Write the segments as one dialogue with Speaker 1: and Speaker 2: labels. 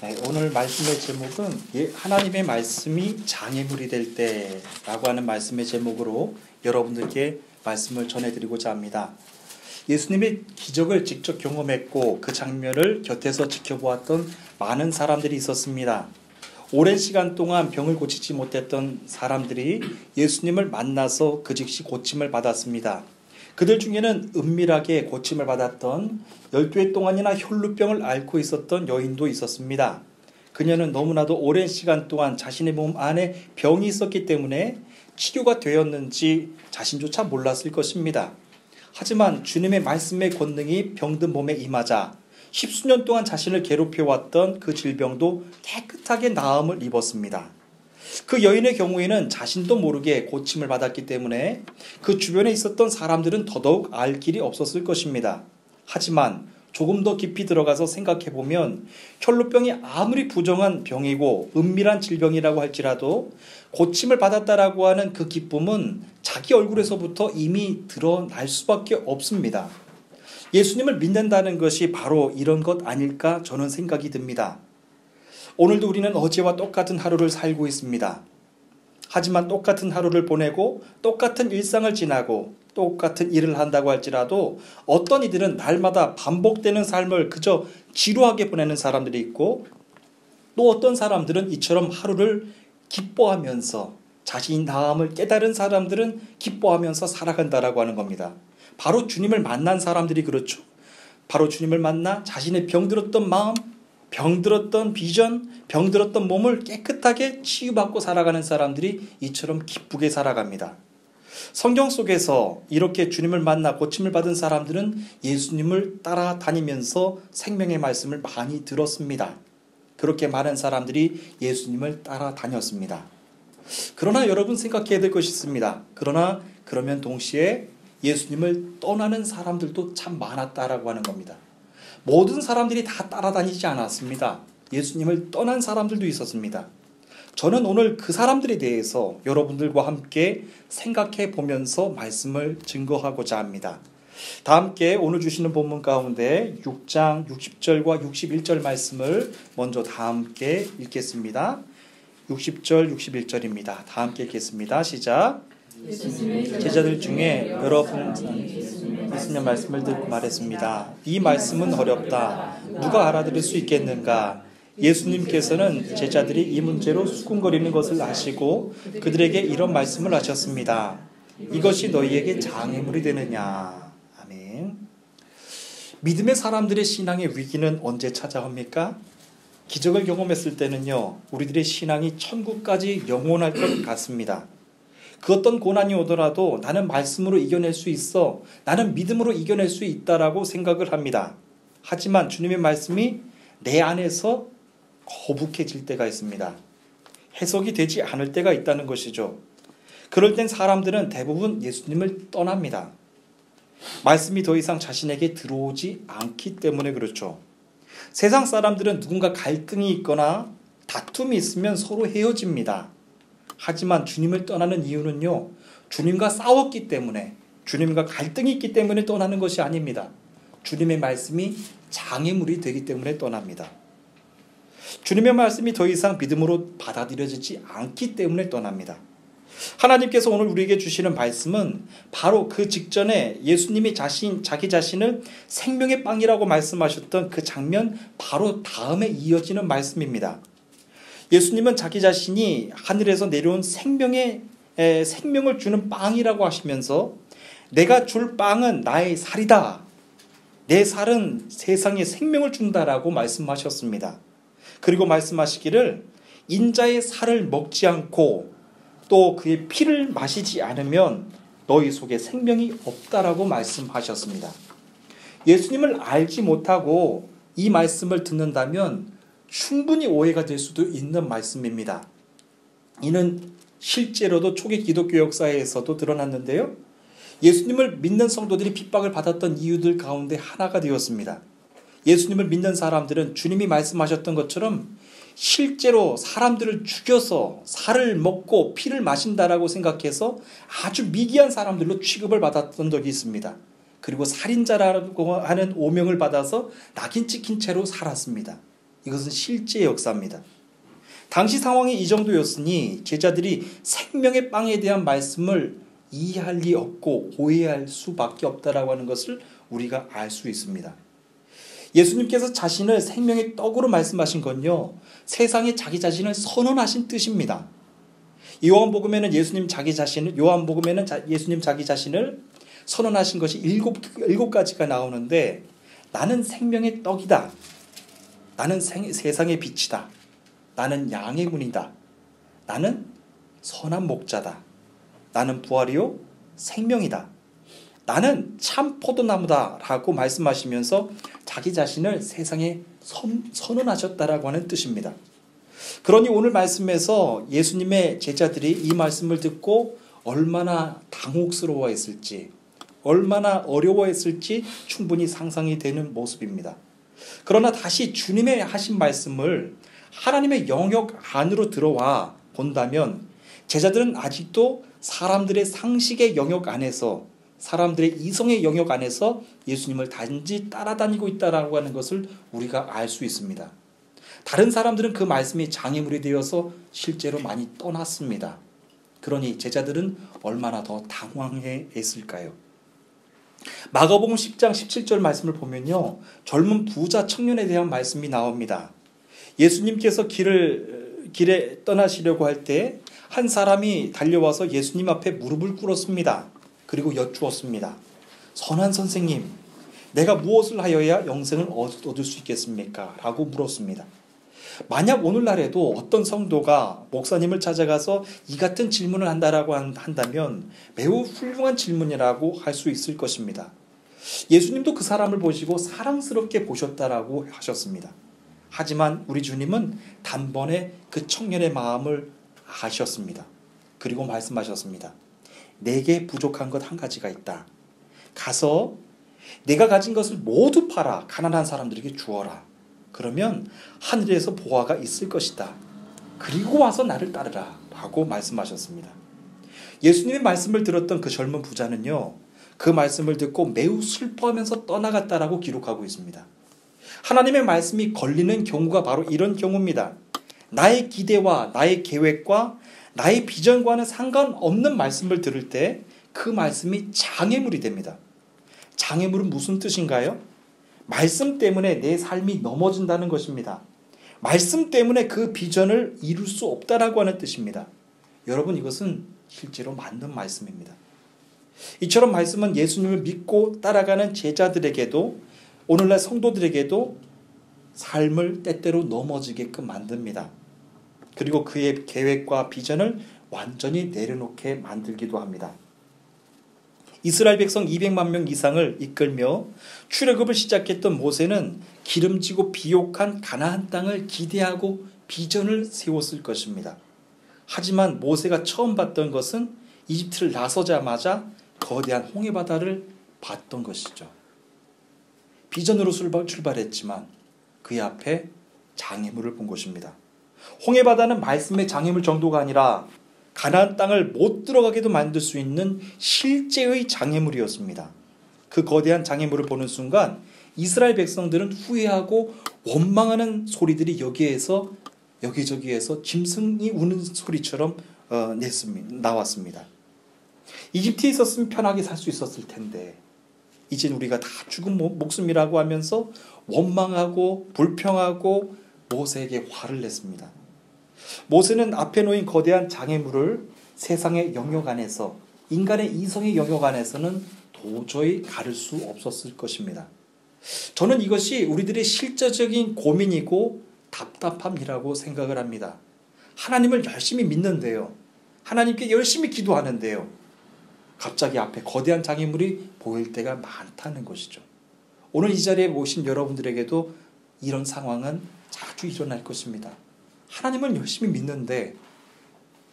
Speaker 1: 네, 오늘 말씀의 제목은 하나님의 말씀이 장애물이 될 때라고 하는 말씀의 제목으로 여러분들께 말씀을 전해드리고자 합니다. 예수님의 기적을 직접 경험했고 그 장면을 곁에서 지켜보았던 많은 사람들이 있었습니다. 오랜 시간 동안 병을 고치지 못했던 사람들이 예수님을 만나서 그 즉시 고침을 받았습니다. 그들 중에는 은밀하게 고침을 받았던 12해 동안이나 혈루병을 앓고 있었던 여인도 있었습니다. 그녀는 너무나도 오랜 시간 동안 자신의 몸 안에 병이 있었기 때문에 치료가 되었는지 자신조차 몰랐을 것입니다. 하지만 주님의 말씀의 권능이 병든 몸에 임하자 10수년 동안 자신을 괴롭혀왔던 그 질병도 깨끗하게 나음을 입었습니다. 그 여인의 경우에는 자신도 모르게 고침을 받았기 때문에 그 주변에 있었던 사람들은 더더욱 알 길이 없었을 것입니다. 하지만 조금 더 깊이 들어가서 생각해보면 혈루병이 아무리 부정한 병이고 은밀한 질병이라고 할지라도 고침을 받았다라고 하는 그 기쁨은 자기 얼굴에서부터 이미 드러날 수밖에 없습니다. 예수님을 믿는다는 것이 바로 이런 것 아닐까 저는 생각이 듭니다. 오늘도 우리는 어제와 똑같은 하루를 살고 있습니다. 하지만 똑같은 하루를 보내고 똑같은 일상을 지나고 똑같은 일을 한다고 할지라도 어떤 이들은 날마다 반복되는 삶을 그저 지루하게 보내는 사람들이 있고 또 어떤 사람들은 이처럼 하루를 기뻐하면서 자신이 나음을 깨달은 사람들은 기뻐하면서 살아간다라고 하는 겁니다. 바로 주님을 만난 사람들이 그렇죠. 바로 주님을 만나 자신의 병들었던 마음, 병들었던 비전, 병들었던 몸을 깨끗하게 치유받고 살아가는 사람들이 이처럼 기쁘게 살아갑니다. 성경 속에서 이렇게 주님을 만나 고침을 받은 사람들은 예수님을 따라다니면서 생명의 말씀을 많이 들었습니다. 그렇게 많은 사람들이 예수님을 따라다녔습니다. 그러나 여러분 생각해야 될 것이 있습니다. 그러면 동시에 예수님을 떠나는 사람들도 참 많았다라고 하는 겁니다. 모든 사람들이 다 따라다니지 않았습니다. 예수님을 떠난 사람들도 있었습니다. 저는 오늘 그 사람들에 대해서 여러분들과 함께 생각해 보면서 말씀을 증거하고자 합니다. 다 함께 오늘 주시는 본문 가운데 6장 60절과 61절 말씀을 먼저 다 함께 읽겠습니다. 60절 61절입니다. 다 함께 읽겠습니다. 시작. 제자들 중에 여러분 예수님 말씀을 듣고 말했습니다. 이 말씀은 어렵다. 누가 알아들을 수 있겠는가? 예수님께서는 제자들이 이 문제로 수군거리는 것을 아시고 그들에게 이런 말씀을 하셨습니다. 이것이 너희에게 장애물이 되느냐? 아멘. 믿음의 사람들의 신앙의 위기는 언제 찾아옵니까? 기적을 경험했을 때는요, 우리들의 신앙이 천국까지 영원할 것 같습니다. 그 어떤 고난이 오더라도 나는 말씀으로 이겨낼 수 있어, 나는 믿음으로 이겨낼 수 있다라고 생각을 합니다. 하지만 주님의 말씀이 내 안에서 거북해질 때가 있습니다. 해석이 되지 않을 때가 있다는 것이죠. 그럴 땐 사람들은 대부분 예수님을 떠납니다. 말씀이 더 이상 자신에게 들어오지 않기 때문에 그렇죠. 세상 사람들은 누군가 갈등이 있거나 다툼이 있으면 서로 헤어집니다. 하지만 주님을 떠나는 이유는요, 주님과 싸웠기 때문에, 주님과 갈등이 있기 때문에 떠나는 것이 아닙니다. 주님의 말씀이 장애물이 되기 때문에 떠납니다. 주님의 말씀이 더 이상 믿음으로 받아들여지지 않기 때문에 떠납니다. 하나님께서 오늘 우리에게 주시는 말씀은 바로 그 직전에 예수님이 자기 자신을 생명의 빵이라고 말씀하셨던 그 장면 바로 다음에 이어지는 말씀입니다. 예수님은 자기 자신이 하늘에서 내려온 생명을 주는 빵이라고 하시면서 내가 줄 빵은 나의 살이다. 내 살은 세상에 생명을 준다라고 말씀하셨습니다. 그리고 말씀하시기를 인자의 살을 먹지 않고 또 그의 피를 마시지 않으면 너희 속에 생명이 없다라고 말씀하셨습니다. 예수님을 알지 못하고 이 말씀을 듣는다면 충분히 오해가 될 수도 있는 말씀입니다. 이는 실제로도 초기 기독교 역사에서도 드러났는데요. 예수님을 믿는 성도들이 핍박을 받았던 이유들 가운데 하나가 되었습니다. 예수님을 믿는 사람들은 주님이 말씀하셨던 것처럼 실제로 사람들을 죽여서 살을 먹고 피를 마신다라고 생각해서 아주 미개한 사람들로 취급을 받았던 적이 있습니다. 그리고 살인자라고 하는 오명을 받아서 낙인 찍힌 채로 살았습니다. 이것은 실제 역사입니다. 당시 상황이 이 정도였으니 제자들이 생명의 빵에 대한 말씀을 이해할 리 없고 오해할 수밖에 없다라고 하는 것을 우리가 알 수 있습니다. 예수님께서 자신을 생명의 떡으로 말씀하신 건요, 세상에 자기 자신을 선언하신 뜻입니다. 요한복음에는 예수님 자기 자신을 선언하신 것이 일곱 가지가 나오는데, 나는 생명의 떡이다. 나는 세상의 빛이다. 나는 양의 문이다. 나는 선한 목자다. 나는 부활이요 생명이다. 나는 참 포도나무다 라고 말씀하시면서 자기 자신을 세상에 선언하셨다라고 하는 뜻입니다. 그러니 오늘 말씀에서 예수님의 제자들이 이 말씀을 듣고 얼마나 당혹스러워했을지, 얼마나 어려워했을지 충분히 상상이 되는 모습입니다. 그러나 다시 주님의 하신 말씀을 하나님의 영역 안으로 들어와 본다면 제자들은 아직도 사람들의 상식의 영역 안에서, 사람들의 이성의 영역 안에서 예수님을 단지 따라다니고 있다라고 하는 것을 우리가 알 수 있습니다. 다른 사람들은 그 말씀이 장애물이 되어서 실제로 많이 떠났습니다. 그러니 제자들은 얼마나 더 당황했을까요? 마가복음 10장 17절 말씀을 보면요, 젊은 부자 청년에 대한 말씀이 나옵니다. 예수님께서 길에 떠나시려고 할 때 한 사람이 달려와서 예수님 앞에 무릎을 꿇었습니다. 그리고 여쭈었습니다. 선한 선생님, 내가 무엇을 하여야 영생을 얻을 수 있겠습니까? 라고 물었습니다. 만약 오늘날에도 어떤 성도가 목사님을 찾아가서 이 같은 질문을 한다라고 한다면 매우 훌륭한 질문이라고 할 수 있을 것입니다. 예수님도 그 사람을 보시고 사랑스럽게 보셨다라고 하셨습니다. 하지만 우리 주님은 단번에 그 청년의 마음을 아셨습니다. 그리고 말씀하셨습니다. 내게 부족한 것 한 가지가 있다. 가서 내가 가진 것을 모두 팔아 가난한 사람들에게 주어라. 그러면 하늘에서 보화가 있을 것이다. 그리고 와서 나를 따르라. 라고 말씀하셨습니다. 예수님의 말씀을 들었던 그 젊은 부자는요, 그 말씀을 듣고 매우 슬퍼하면서 떠나갔다라고 기록하고 있습니다. 하나님의 말씀이 걸리는 경우가 바로 이런 경우입니다. 나의 기대와 나의 계획과 나의 비전과는 상관없는 말씀을 들을 때 그 말씀이 장애물이 됩니다. 장애물은 무슨 뜻인가요? 말씀 때문에 내 삶이 넘어진다는 것입니다. 말씀 때문에 그 비전을 이룰 수 없다라고 하는 뜻입니다. 여러분, 이것은 실제로 맞는 말씀입니다. 이처럼 말씀은 예수님을 믿고 따라가는 제자들에게도, 오늘날 성도들에게도 삶을 때때로 넘어지게끔 만듭니다. 그리고 그의 계획과 비전을 완전히 내려놓게 만들기도 합니다. 이스라엘 백성 200만 명 이상을 이끌며 출애굽을 시작했던 모세는 기름지고 비옥한 가나안 땅을 기대하고 비전을 세웠을 것입니다. 하지만 모세가 처음 봤던 것은 이집트를 나서자마자 거대한 홍해바다를 봤던 것이죠. 비전으로 출발했지만 그의 앞에 장애물을 본 것입니다. 홍해바다는 말씀의 장애물 정도가 아니라 가나안 땅을 못 들어가게도 만들 수 있는 실제의 장애물이었습니다. 그 거대한 장애물을 보는 순간 이스라엘 백성들은 후회하고 원망하는 소리들이 여기저기에서 짐승이 우는 소리처럼 나왔습니다. 이집트에 있었으면 편하게 살 수 있었을 텐데 이젠 우리가 다 죽은 목숨이라고 하면서 원망하고 불평하고 모세에게 화를 냈습니다. 모세는 앞에 놓인 거대한 장애물을 세상의 영역 안에서, 인간의 이성의 영역 안에서는 도저히 가를 수 없었을 것입니다. 저는 이것이 우리들의 실제적인 고민이고 답답함이라고 생각을 합니다. 하나님을 열심히 믿는데요, 하나님께 열심히 기도하는데요, 갑자기 앞에 거대한 장애물이 보일 때가 많다는 것이죠. 오늘 이 자리에 모신 여러분들에게도 이런 상황은 자주 일어날 것입니다. 하나님을 열심히 믿는데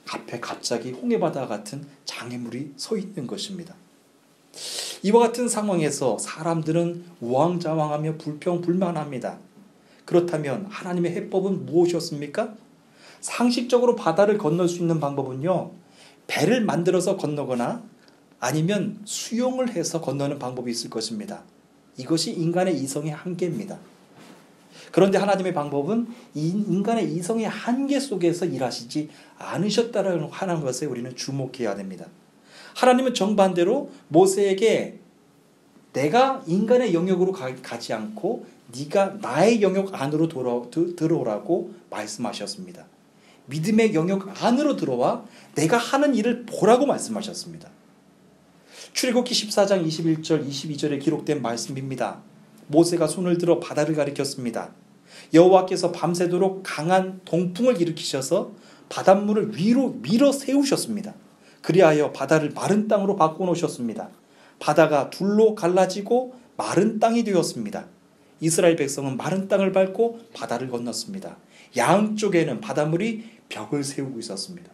Speaker 1: 앞에 갑자기 홍해바다 같은 장애물이 서 있는 것입니다. 이와 같은 상황에서 사람들은 우왕좌왕하며 불평불만합니다. 그렇다면 하나님의 해법은 무엇이었습니까? 상식적으로 바다를 건널 수 있는 방법은요, 배를 만들어서 건너거나 아니면 수용을 해서 건너는 방법이 있을 것입니다. 이것이 인간의 이성의 한계입니다. 그런데 하나님의 방법은 이 인간의 이성의 한계 속에서 일하시지 않으셨다는 하는 것에 우리는 주목해야 됩니다. 하나님은 정반대로 모세에게 내가 인간의 영역으로 가지 않고 네가 나의 영역 안으로 들어오라고 말씀하셨습니다. 믿음의 영역 안으로 들어와 내가 하는 일을 보라고 말씀하셨습니다. 출애굽기 14장 21절 22절에 기록된 말씀입니다. 모세가 손을 들어 바다를 가리켰습니다. 여호와께서 밤새도록 강한 동풍을 일으키셔서 바닷물을 위로 밀어 세우셨습니다. 그리하여 바다를 마른 땅으로 바꿔놓으셨습니다. 바다가 둘로 갈라지고 마른 땅이 되었습니다. 이스라엘 백성은 마른 땅을 밟고 바다를 건넜습니다. 양쪽에는 바닷물이 벽을 세우고 있었습니다.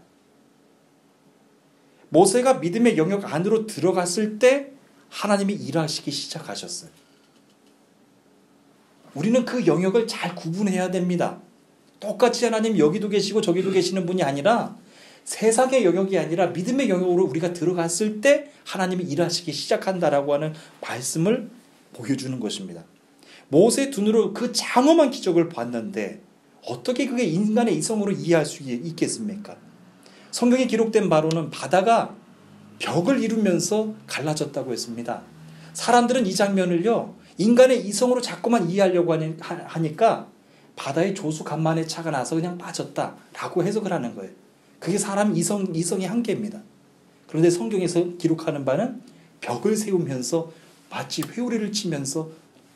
Speaker 1: 모세가 믿음의 영역 안으로 들어갔을 때 하나님이 일하시기 시작하셨어요. 우리는 그 영역을 잘 구분해야 됩니다. 똑같이 하나님 여기도 계시고 저기도 계시는 분이 아니라 세상의 영역이 아니라 믿음의 영역으로 우리가 들어갔을 때 하나님이 일하시기 시작한다라고 하는 말씀을 보여주는 것입니다. 모세의 눈으로 그 장엄한 기적을 봤는데 어떻게 그게 인간의 이성으로 이해할 수 있겠습니까? 성경에 기록된 바로는 바다가 벽을 이루면서 갈라졌다고 했습니다. 사람들은 이 장면을요, 인간의 이성으로 자꾸만 이해하려고 하니까 바다의 조수 간만에 차가 나서 그냥 빠졌다라고 해석을 하는 거예요. 그게 사람 이성의 한계입니다. 그런데 성경에서 기록하는 바는 벽을 세우면서 마치 회오리를 치면서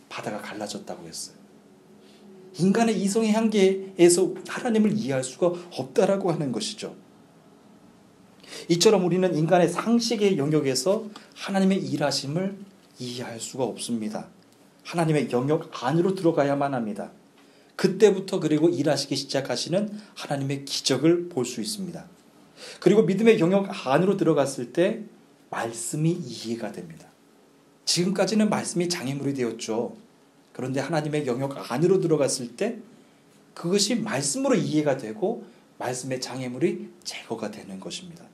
Speaker 1: 바다가 갈라졌다고 했어요. 인간의 이성의 한계에서 하나님을 이해할 수가 없다라고 하는 것이죠. 이처럼 우리는 인간의 상식의 영역에서 하나님의 일하심을 이해할 수가 없습니다. 하나님의 영역 안으로 들어가야만 합니다. 그때부터 그리고 일하시기 시작하시는 하나님의 기적을 볼 수 있습니다. 그리고 믿음의 영역 안으로 들어갔을 때 말씀이 이해가 됩니다. 지금까지는 말씀이 장애물이 되었죠. 그런데 하나님의 영역 안으로 들어갔을 때 그것이 말씀으로 이해가 되고 말씀의 장애물이 제거가 되는 것입니다.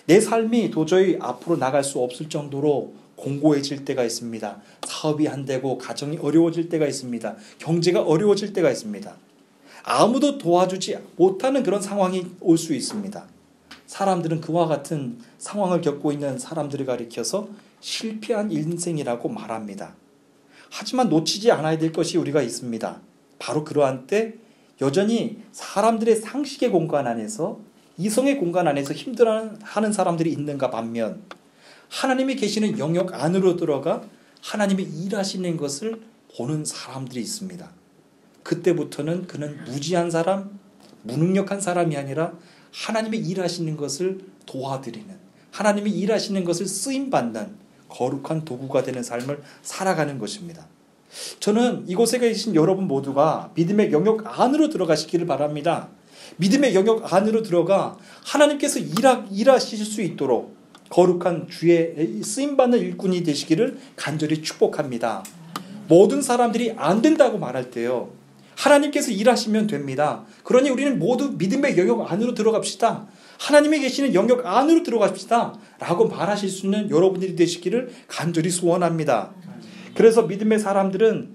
Speaker 1: 내 삶이 도저히 앞으로 나갈 수 없을 정도로 공고해질 때가 있습니다. 사업이 안 되고 가정이 어려워질 때가 있습니다. 경제가 어려워질 때가 있습니다. 아무도 도와주지 못하는 그런 상황이 올 수 있습니다. 사람들은 그와 같은 상황을 겪고 있는 사람들을 가리켜서 실패한 인생이라고 말합니다. 하지만 놓치지 않아야 될 것이 우리가 있습니다. 바로 그러한 때 여전히 사람들의 상식의 공간 안에서 이성의 공간 안에서 힘들어하는 사람들이 있는가 반면 하나님이 계시는 영역 안으로 들어가 하나님이 일하시는 것을 보는 사람들이 있습니다. 그때부터는 그는 무지한 사람, 무능력한 사람이 아니라 하나님이 일하시는 것을 도와드리는, 하나님이 일하시는 것을 쓰임받는 거룩한 도구가 되는 삶을 살아가는 것입니다. 저는 이곳에 계신 여러분 모두가 믿음의 영역 안으로 들어가시기를 바랍니다. 믿음의 영역 안으로 들어가 하나님께서 일하실 수 있도록 거룩한 주의 쓰임받는 일꾼이 되시기를 간절히 축복합니다. 모든 사람들이 안 된다고 말할 때요, 하나님께서 일하시면 됩니다. 그러니 우리는 모두 믿음의 영역 안으로 들어갑시다. 하나님이 계시는 영역 안으로 들어갑시다 라고 말하실 수 있는 여러분들이 되시기를 간절히 소원합니다. 그래서 믿음의 사람들은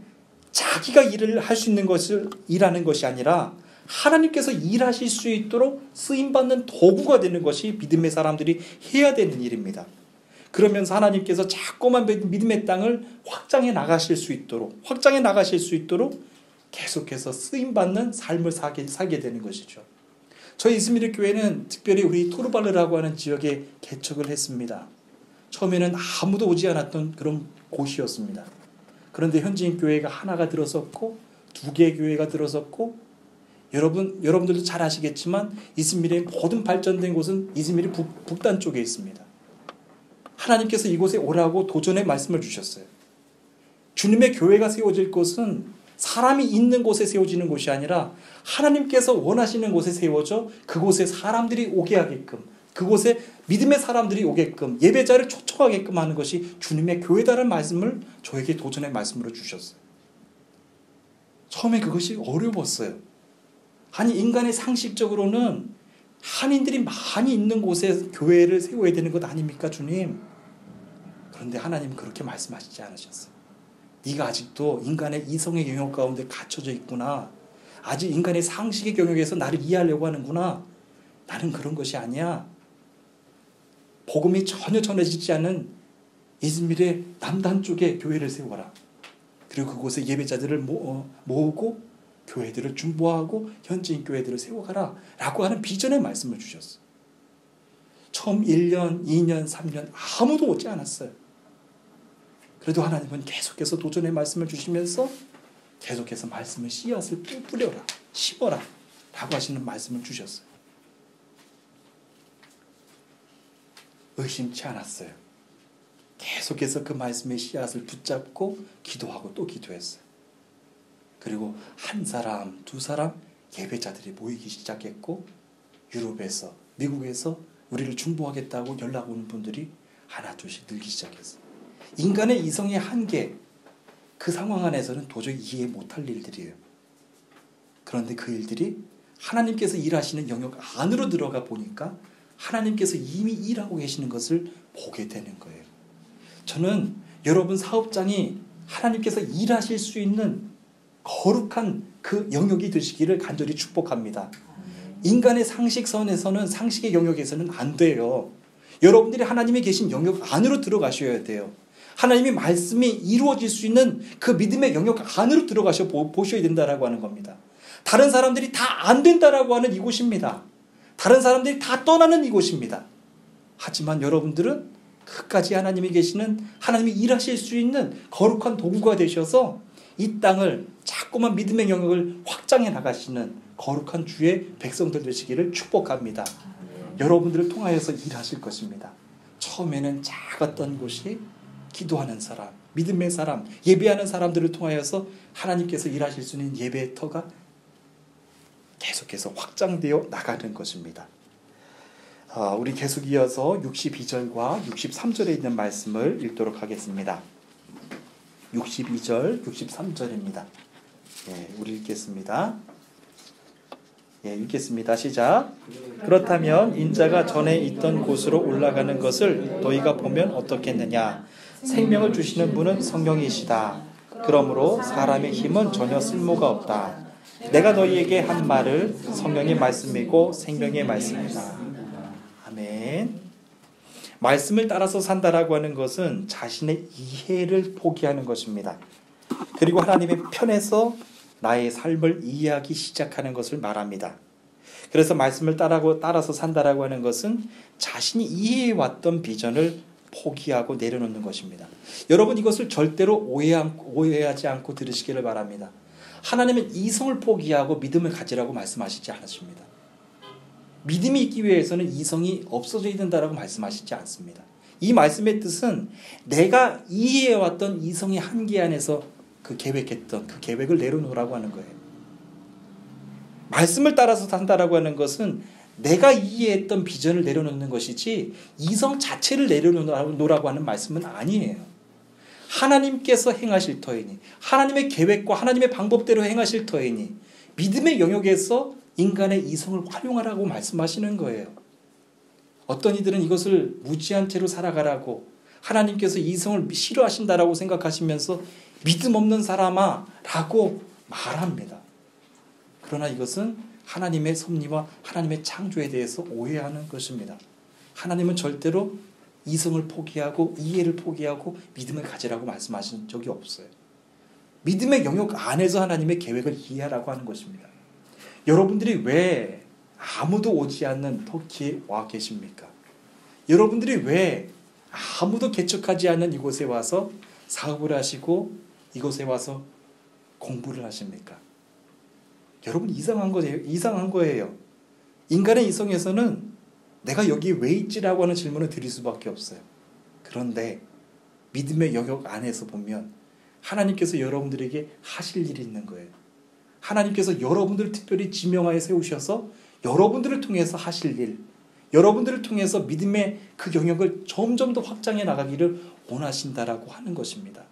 Speaker 1: 자기가 일을 할 수 있는 것을 일하는 것이 아니라 하나님께서 일하실 수 있도록 쓰임받는 도구가 되는 것이 믿음의 사람들이 해야 되는 일입니다. 그러면서 하나님께서 자꾸만 믿음의 땅을 확장해 나가실 수 있도록 계속해서 쓰임받는 삶을 살게 되는 것이죠. 저희 이스미르 교회는 특별히 우리 토르발르라고 하는 지역에 개척을 했습니다. 처음에는 아무도 오지 않았던 그런 곳이었습니다. 그런데 현지인 교회가 하나가 들어섰고 2개의 교회가 들어섰고 여러분들도 잘 아시겠지만 이스미르의 모든 발전된 곳은 이스미르 북단 쪽에 있습니다. 하나님께서 이곳에 오라고 도전의 말씀을 주셨어요. 주님의 교회가 세워질 곳은 사람이 있는 곳에 세워지는 곳이 아니라 하나님께서 원하시는 곳에 세워져 그곳에 사람들이 오게 하게끔, 그곳에 믿음의 사람들이 오게끔, 예배자를 초청하게끔 하는 것이 주님의 교회다라는 말씀을 저에게 도전의 말씀으로 주셨어요. 처음에 그것이 어려웠어요. 아니, 인간의 상식적으로는 한인들이 많이 있는 곳에 교회를 세워야 되는 것 아닙니까, 주님? 그런데 하나님은 그렇게 말씀하시지 않으셨어요. 네가 아직도 인간의 이성의 영역 가운데 갇혀져 있구나. 아직 인간의 상식의 영역에서 나를 이해하려고 하는구나. 나는 그런 것이 아니야. 복음이 전혀 전해지지 않은 이즈밀의 남단 쪽에 교회를 세워라. 그리고 그곳에 예배자들을 모으고 교회들을 중보하고 현지인 교회들을 세워가라 라고 하는 비전의 말씀을 주셨어. 처음 1년, 2년, 3년 아무도 오지 않았어요. 그래도 하나님은 계속해서 도전의 말씀을 주시면서 계속해서 말씀의 씨앗을 뿌려라, 심어라 라고 하시는 말씀을 주셨어요. 의심치 않았어요. 계속해서 그 말씀의 씨앗을 붙잡고 기도하고 또 기도했어요. 그리고 한 사람, 두 사람 예배자들이 모이기 시작했고 유럽에서, 미국에서 우리를 중보하겠다고 연락 오는 분들이 하나 둘씩 늘기 시작했어요. 인간의 이성의 한계, 그 상황 안에서는 도저히 이해 못할 일들이에요. 그런데 그 일들이 하나님께서 일하시는 영역 안으로 들어가 보니까 하나님께서 이미 일하고 계시는 것을 보게 되는 거예요. 저는 여러분 사업장이 하나님께서 일하실 수 있는 거룩한 그 영역이 되시기를 간절히 축복합니다. 인간의 상식선에서는, 상식의 영역에서는 안 돼요. 여러분들이 하나님이 계신 영역 안으로 들어가셔야 돼요. 하나님이 말씀이 이루어질 수 있는 그 믿음의 영역 안으로 들어가셔 보셔야 된다라고 하는 겁니다. 다른 사람들이 다 안 된다라고 하는 이곳입니다. 다른 사람들이 다 떠나는 이곳입니다. 하지만 여러분들은 끝까지 하나님이 계시는, 하나님이 일하실 수 있는 거룩한 도구가 되셔서 이 땅을 자꾸만 믿음의 영역을 확장해 나가시는 거룩한 주의 백성들 되시기를 축복합니다. 여러분들을 통하여서 일하실 것입니다. 처음에는 작았던 곳이 기도하는 사람, 믿음의 사람, 예배하는 사람들을 통하여서 하나님께서 일하실 수 있는 예배의 터가 계속해서 확장되어 나가는 것입니다. 우리 계속 이어서 62절과 63절에 있는 말씀을 읽도록 하겠습니다. 62절, 63절입니다. 우리 읽겠습니다. 읽겠습니다. 시작. 그렇다면 인자가 전에 있던 곳으로 올라가는 것을 너희가 보면 어떻겠느냐. 생명을 주시는 분은 성령이시다. 그러므로 사람의 힘은 전혀 쓸모가 없다. 내가 너희에게 한 말을 성령의 말씀이고 생명의 말씀이다. 아멘. 말씀을 따라서 산다라고 하는 것은 자신의 이해를 포기하는 것입니다. 그리고 하나님의 편에서 나의 삶을 이해하기 시작하는 것을 말합니다. 그래서 말씀을 따라서 산다라고 하는 것은 자신이 이해해왔던 비전을 포기하고 내려놓는 것입니다. 여러분 이것을 절대로 오해하지 않고 들으시기를 바랍니다. 하나님은 이성을 포기하고 믿음을 가지라고 말씀하시지 않으십니다. 믿음이 있기 위해서는 이성이 없어져야 된다라고 말씀하시지 않습니다. 이 말씀의 뜻은 내가 이해해왔던 이성의 한계 안에서 그 계획했던 그 계획을 내려놓으라고 하는 거예요. 말씀을 따라서 산다라고 하는 것은 내가 이해했던 비전을 내려놓는 것이지 이성 자체를 내려놓으라고 하는 말씀은 아니에요. 하나님께서 행하실 터이니, 하나님의 계획과 하나님의 방법대로 행하실 터이니 믿음의 영역에서 인간의 이성을 활용하라고 말씀하시는 거예요. 어떤 이들은 이것을 무지한 채로 살아가라고, 하나님께서 이성을 싫어하신다라고 생각하시면서 믿음 없는 사람아 라고 말합니다. 그러나 이것은 하나님의 섭리와 하나님의 창조에 대해서 오해하는 것입니다. 하나님은 절대로 이성을 포기하고 이해를 포기하고 믿음을 가지라고 말씀하신 적이 없어요. 믿음의 영역 안에서 하나님의 계획을 이해하라고 하는 것입니다. 여러분들이 왜 아무도 오지 않는 터키에 와 계십니까? 여러분들이 왜 아무도 개척하지 않는 이곳에 와서 사업을 하시고 이곳에 와서 공부를 하십니까? 여러분 이상한 거예요. 인간의 이성에서는 내가 여기 왜 있지라고 하는 질문을 드릴 수밖에 없어요. 그런데 믿음의 영역 안에서 보면 하나님께서 여러분들에게 하실 일이 있는 거예요. 하나님께서 여러분들을 특별히 지명하여 세우셔서 여러분들을 통해서 하실 일, 여러분들을 통해서 믿음의 그 영역을 점점 더 확장해 나가기를 원하신다라고 하는 것입니다.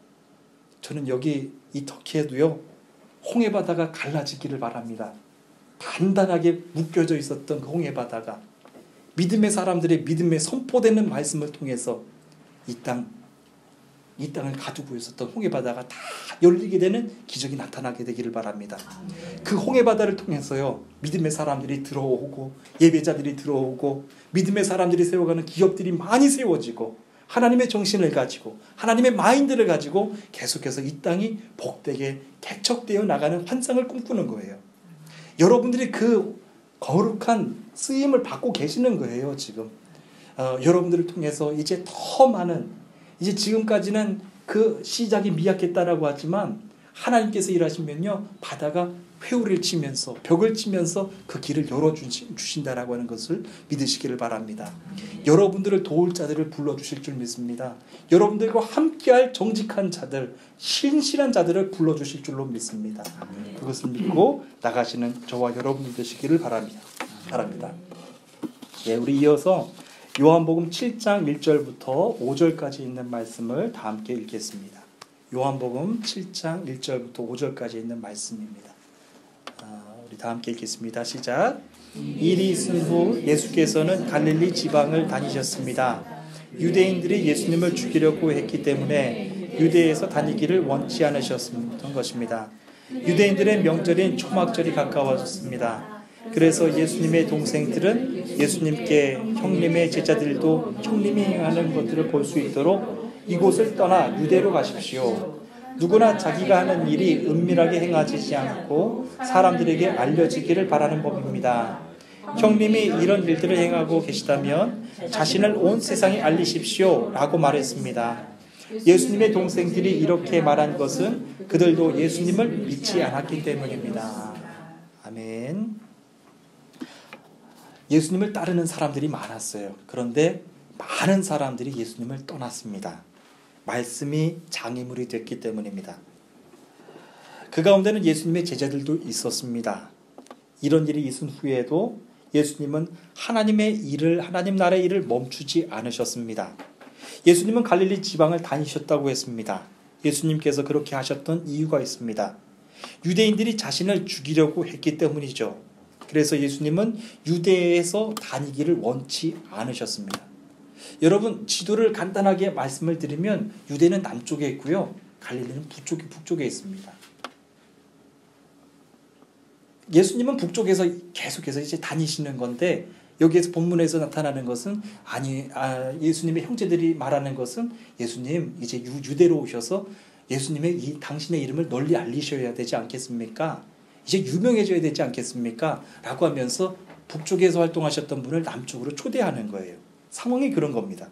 Speaker 1: 저는 여기 이 터키에도요, 홍해바다가 갈라지기를 바랍니다. 단단하게 묶여져 있었던 그 홍해바다가 믿음의 사람들의 믿음에 선포되는 말씀을 통해서 이 땅 이 땅을 가두고 있었던 홍해바다가 다 열리게 되는 기적이 나타나게 되기를 바랍니다. 그 홍해바다를 통해서요, 믿음의 사람들이 들어오고 예배자들이 들어오고 믿음의 사람들이 세워가는 기업들이 많이 세워지고 하나님의 정신을 가지고 하나님의 마인드를 가지고 계속해서 이 땅이 복되게 개척되어 나가는 환상을 꿈꾸는 거예요. 여러분들이 그 거룩한 쓰임을 받고 계시는 거예요. 지금 여러분들을 통해서 이제 더 많은, 이제 지금까지는 그 시작이 미약했다라고 하지만 하나님께서 일하시면요, 바다가 회오리를 치면서 벽을 치면서 그 길을 열어주신다라고 하는 것을 믿으시기를 바랍니다. 여러분들을 도울 자들을 불러주실 줄 믿습니다. 여러분들과 함께할 정직한 자들, 신실한 자들을 불러주실 줄로 믿습니다. 그것을 믿고 나가시는 저와 여러분들 되시기를 바랍니다. 예, 우리 이어서 요한복음 7장 1절부터 5절까지 있는 말씀을 다 함께 읽겠습니다. 요한복음 7장 1절부터 5절까지 있는 말씀입니다. 우리 다 함께 읽겠습니다. 시작. 일이 있은 후 예수께서는 갈릴리 지방을 다니셨습니다. 유대인들이 예수님을 죽이려고 했기 때문에 유대에서 다니기를 원치 않으셨던 것입니다. 유대인들의 명절인 초막절이 가까워졌습니다. 그래서 예수님의 동생들은 예수님께 형님의 제자들도 형님이 행하는 것들을 볼 수 있도록 이곳을 떠나 유대로 가십시오. 누구나 자기가 하는 일이 은밀하게 행하지 않고 사람들에게 알려지기를 바라는 법입니다. 형님이 이런 일들을 행하고 계시다면 자신을 온 세상에 알리십시오 라고 말했습니다. 예수님의 동생들이 이렇게 말한 것은 그들도 예수님을 믿지 않았기 때문입니다. 아멘. 예수님을 따르는 사람들이 많았어요. 그런데 많은 사람들이 예수님을 떠났습니다. 말씀이 장애물이 됐기 때문입니다. 그 가운데는 예수님의 제자들도 있었습니다. 이런 일이 있은 후에도 예수님은 하나님 나라의 일을 멈추지 않으셨습니다. 예수님은 갈릴리 지방을 다니셨다고 했습니다. 예수님께서 그렇게 하셨던 이유가 있습니다. 유대인들이 자신을 죽이려고 했기 때문이죠. 그래서 예수님은 유대에서 다니기를 원치 않으셨습니다. 여러분, 지도를 간단하게 말씀을 드리면 유대는 남쪽에 있고요, 갈릴리는 북쪽에 있습니다. 예수님은 북쪽에서 계속해서 이제 다니시는 건데, 여기에서 본문에서 나타나는 것은 예수님의 형제들이 말하는 것은 예수님 이제 유대로 오셔서 예수님의 당신의 이름을 널리 알리셔야 되지 않겠습니까? 이제 유명해져야 되지 않겠습니까? 라고 하면서 북쪽에서 활동하셨던 분을 남쪽으로 초대하는 거예요. 상황이 그런 겁니다.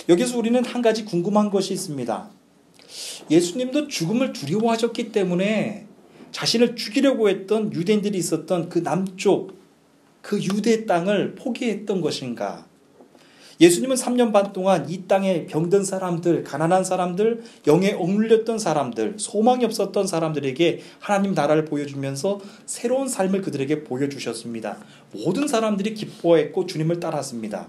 Speaker 1: 여기서 우리는 한 가지 궁금한 것이 있습니다. 예수님도 죽음을 두려워하셨기 때문에 자신을 죽이려고 했던 유대인들이 있었던 그 남쪽, 그 유대 땅을 포기했던 것인가? 예수님은 3년 반 동안 이 땅에 병든 사람들, 가난한 사람들, 영에 억눌렸던 사람들, 소망이 없었던 사람들에게 하나님 나라를 보여주면서 새로운 삶을 그들에게 보여주셨습니다. 모든 사람들이 기뻐했고 주님을 따랐습니다.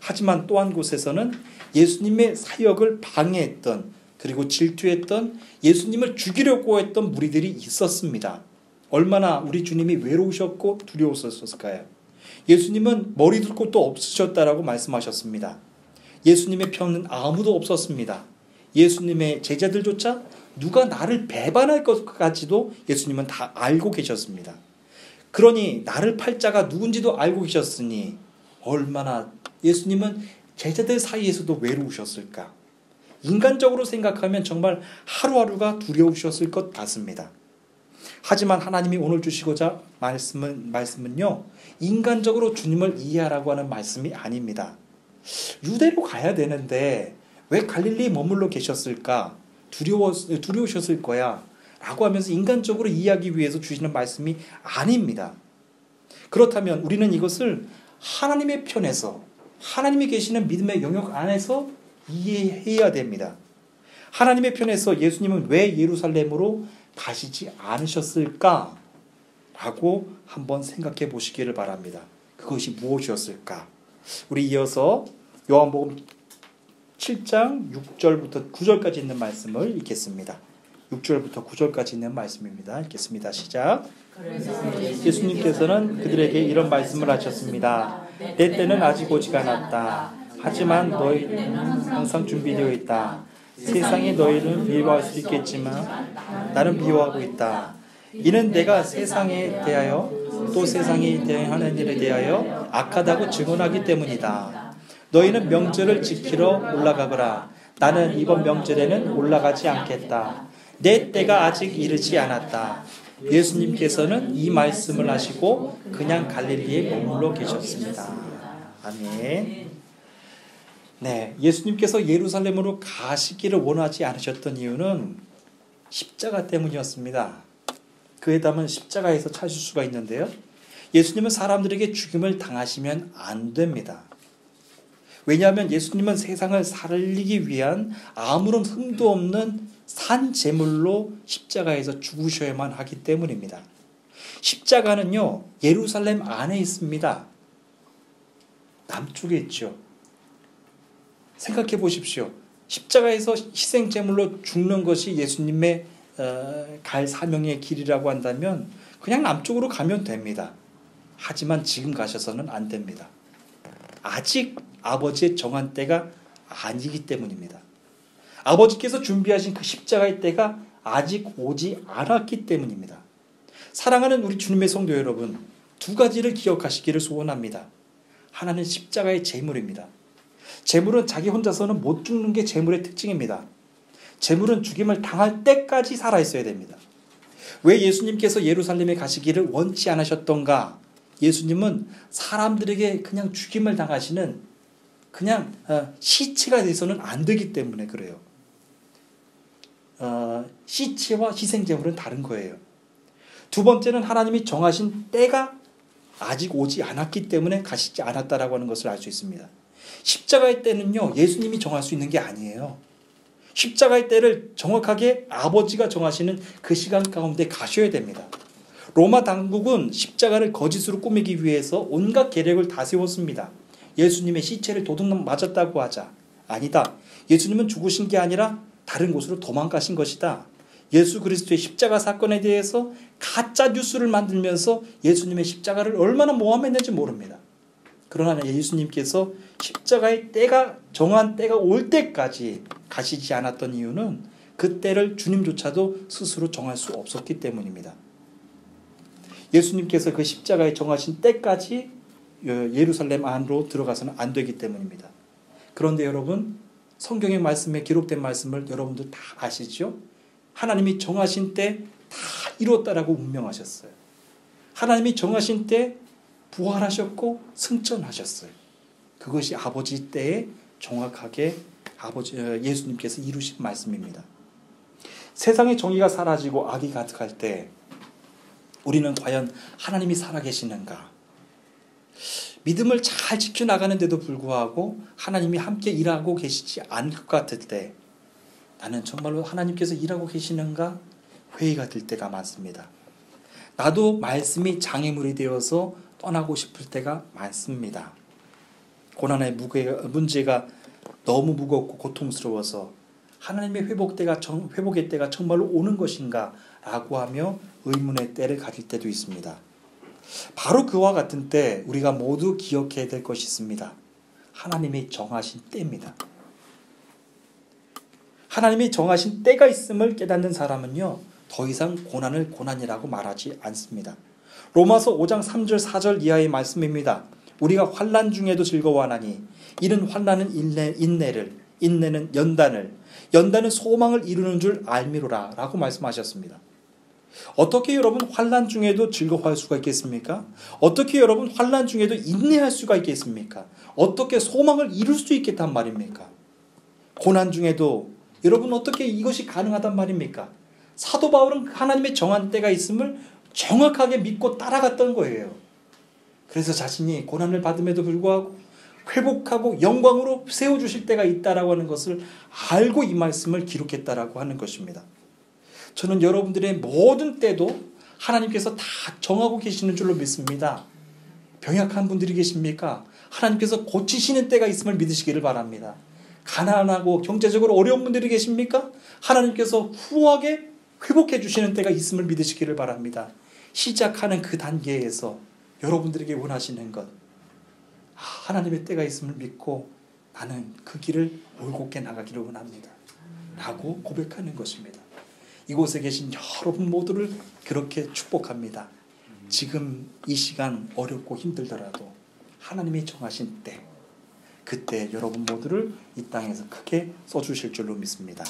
Speaker 1: 하지만 또 한 곳에서는 예수님의 사역을 방해했던, 그리고 질투했던, 예수님을 죽이려고 했던 무리들이 있었습니다. 얼마나 우리 주님이 외로우셨고 두려웠었을까요? 예수님은 머리 둘 곳도 없으셨다라고 말씀하셨습니다. 예수님의 편은 아무도 없었습니다. 예수님의 제자들조차 누가 나를 배반할 것까지도 예수님은 다 알고 계셨습니다. 그러니 나를 팔 자가 누군지도 알고 계셨으니 얼마나 예수님은 제자들 사이에서도 외로우셨을까? 인간적으로 생각하면 정말 하루하루가 두려우셨을 것 같습니다. 하지만 하나님이 오늘 주시고자 말씀은요, 인간적으로 주님을 이해하라고 하는 말씀이 아닙니다. 유대로 가야 되는데 왜 갈릴리에 머물러 계셨을까? 두려우셨을 거야 라고 하면서 인간적으로 이해하기 위해서 주시는 말씀이 아닙니다. 그렇다면 우리는 이것을 하나님의 편에서, 하나님이 계시는 믿음의 영역 안에서 이해해야 됩니다. 하나님의 편에서 예수님은 왜 예루살렘으로 가시지 않으셨을까? 라고 한번 생각해 보시기를 바랍니다. 그것이 무엇이었을까? 우리 이어서 요한복음 7장 6절부터 9절까지 있는 말씀을 읽겠습니다. 6절부터 9절까지 있는 말씀입니다. 읽겠습니다. 시작. 예수님께서는 그들에게 이런 말씀을 하셨습니다. 내 때는 아직 오지 않았다. 하지만 너희 때는 항상 준비되어 있다. 세상이 너희를 미워할 수 있겠지만 나는 미워하고 있다. 이는 내가 세상에 대하여 또 세상이 대하는 일에 대하여 악하다고 증언하기 때문이다. 너희는 명절을 지키러 올라가거라. 나는 이번 명절에는 올라가지 않겠다. 내 때가 아직 이르지 않았다. 예수님께서는 이 말씀을 하시고 그냥 갈릴리에 머물러 계셨습니다. 아멘. 네, 예수님께서 예루살렘으로 가시기를 원하지 않으셨던 이유는 십자가 때문이었습니다. 그에 담은 십자가에서 찾을 수가 있는데요. 예수님은 사람들에게 죽임을 당하시면 안 됩니다. 왜냐하면 예수님은 세상을 살리기 위한 아무런 흠도 없는 산 제물로 십자가에서 죽으셔야만 하기 때문입니다. 십자가는요, 예루살렘 안에 있습니다. 남쪽에 있죠. 생각해 보십시오. 십자가에서 희생 제물로 죽는 것이 예수님의 갈 사명의 길이라고 한다면 그냥 남쪽으로 가면 됩니다. 하지만 지금 가셔서는 안 됩니다. 아직 아버지의 정한 때가 아니기 때문입니다. 아버지께서 준비하신 그 십자가의 때가 아직 오지 않았기 때문입니다. 사랑하는 우리 주님의 성도 여러분, 두 가지를 기억하시기를 소원합니다. 하나는 십자가의 제물입니다. 제물은 자기 혼자서는 못 죽는 게 제물의 특징입니다. 제물은 죽임을 당할 때까지 살아있어야 됩니다. 왜 예수님께서 예루살렘에 가시기를 원치 않으셨던가? 예수님은 사람들에게 그냥 죽임을 당하시는 그냥 시체가 돼서는 안 되기 때문에 그래요. 시체와 희생제물은 다른 거예요. 두 번째는 하나님이 정하신 때가 아직 오지 않았기 때문에 가시지 않았다라고 하는 것을 알 수 있습니다. 십자가의 때는요, 예수님이 정할 수 있는 게 아니에요. 십자가의 때를 정확하게 아버지가 정하시는 그 시간 가운데 가셔야 됩니다. 로마 당국은 십자가를 거짓으로 꾸미기 위해서 온갖 계략을 다 세웠습니다. 예수님의 시체를 도둑 맞았다고 하자. 아니다. 예수님은 죽으신 게 아니라 다른 곳으로 도망가신 것이다. 예수 그리스도의 십자가 사건에 대해서 가짜 뉴스를 만들면서 예수님의 십자가를 얼마나 모함했는지 모릅니다. 그러나 예수님께서 십자가의 때가 정한 때가 올 때까지 가시지 않았던 이유는 그 때를 주님조차도 스스로 정할 수 없었기 때문입니다. 예수님께서 그 십자가에 정하신 때까지 예루살렘 안으로 들어가서는 안 되기 때문입니다. 그런데 여러분, 성경의 말씀에 기록된 말씀을 여러분들 다 아시죠? 하나님이 정하신 때 다 이뤘다라고 운명하셨어요. 하나님이 정하신 때 부활하셨고 승천하셨어요. 그것이 아버지 때에 정확하게 예수님께서 이루신 말씀입니다. 세상의 정의가 사라지고 악이 가득할 때 우리는 과연 하나님이 살아계시는가? 믿음을 잘 지켜나가는데도 불구하고 하나님이 함께 일하고 계시지 않을 것 같을 때 나는 정말로 하나님께서 일하고 계시는가? 회의가 들 때가 많습니다. 나도 말씀이 장애물이 되어서 떠나고 싶을 때가 많습니다. 고난의 문제가 너무 무겁고 고통스러워서 하나님의 회복의 때가 정말로 오는 것인가? 라고 하며 의문의 때를 가질 때도 있습니다. 바로 그와 같은 때 우리가 모두 기억해야 될 것이 있습니다. 하나님이 정하신 때입니다. 하나님이 정하신 때가 있음을 깨닫는 사람은요, 더 이상 고난을 고난이라고 말하지 않습니다. 로마서 5장 3절 4절 이하의 말씀입니다. 우리가 환난 중에도 즐거워하나니 이는 환난은 인내를, 인내는 연단을, 연단은 소망을 이루는 줄 알미로라 라고 말씀하셨습니다. 어떻게 여러분 환난 중에도 즐거워할 수가 있겠습니까? 어떻게 여러분 환난 중에도 인내할 수가 있겠습니까? 어떻게 소망을 이룰 수 있겠단 말입니까? 고난 중에도 여러분 어떻게 이것이 가능하단 말입니까? 사도 바울은 하나님의 정한 때가 있음을 정확하게 믿고 따라갔던 거예요. 그래서 자신이 고난을 받음에도 불구하고 회복하고 영광으로 세워주실 때가 있다라고 하는 것을 알고 이 말씀을 기록했다라고 하는 것입니다. 저는 여러분들의 모든 때도 하나님께서 다 정하고 계시는 줄로 믿습니다. 병약한 분들이 계십니까? 하나님께서 고치시는 때가 있음을 믿으시기를 바랍니다. 가난하고 경제적으로 어려운 분들이 계십니까? 하나님께서 후하게 회복해 주시는 때가 있음을 믿으시기를 바랍니다. 시작하는 그 단계에서 여러분들에게 원하시는 것, 하나님의 때가 있음을 믿고 나는 그 길을 올곧게 나가기를 원합니다. 라고 고백하는 것입니다. 이곳에 계신 여러분 모두를 그렇게 축복합니다. 지금 이 시간 어렵고 힘들더라도 하나님이 정하신 때, 그때 여러분 모두를 이 땅에서 크게 써주실 줄로 믿습니다.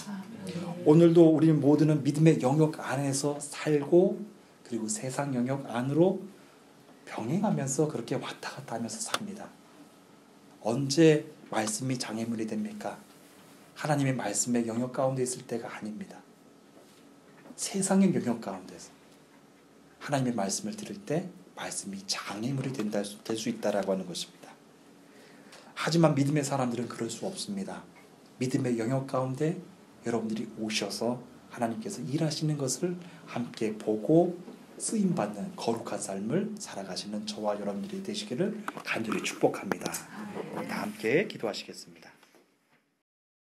Speaker 1: 오늘도 우리 모두는 믿음의 영역 안에서 살고, 그리고 세상 영역 안으로 병행하면서 그렇게 왔다 갔다 하면서 삽니다. 언제 말씀이 장애물이 됩니까? 하나님의 말씀의 영역 가운데 있을 때가 아닙니다. 세상의 영역 가운데서 하나님의 말씀을 들을 때 말씀이 장애물이 될 수 있다라고 하는 것입니다. 하지만 믿음의 사람들은 그럴 수 없습니다. 믿음의 영역 가운데 여러분들이 오셔서 하나님께서 일하시는 것을 함께 보고 쓰임받는 거룩한 삶을 살아가시는 저와 여러분들이 되시기를 간절히 축복합니다. 다 함께 기도하시겠습니다.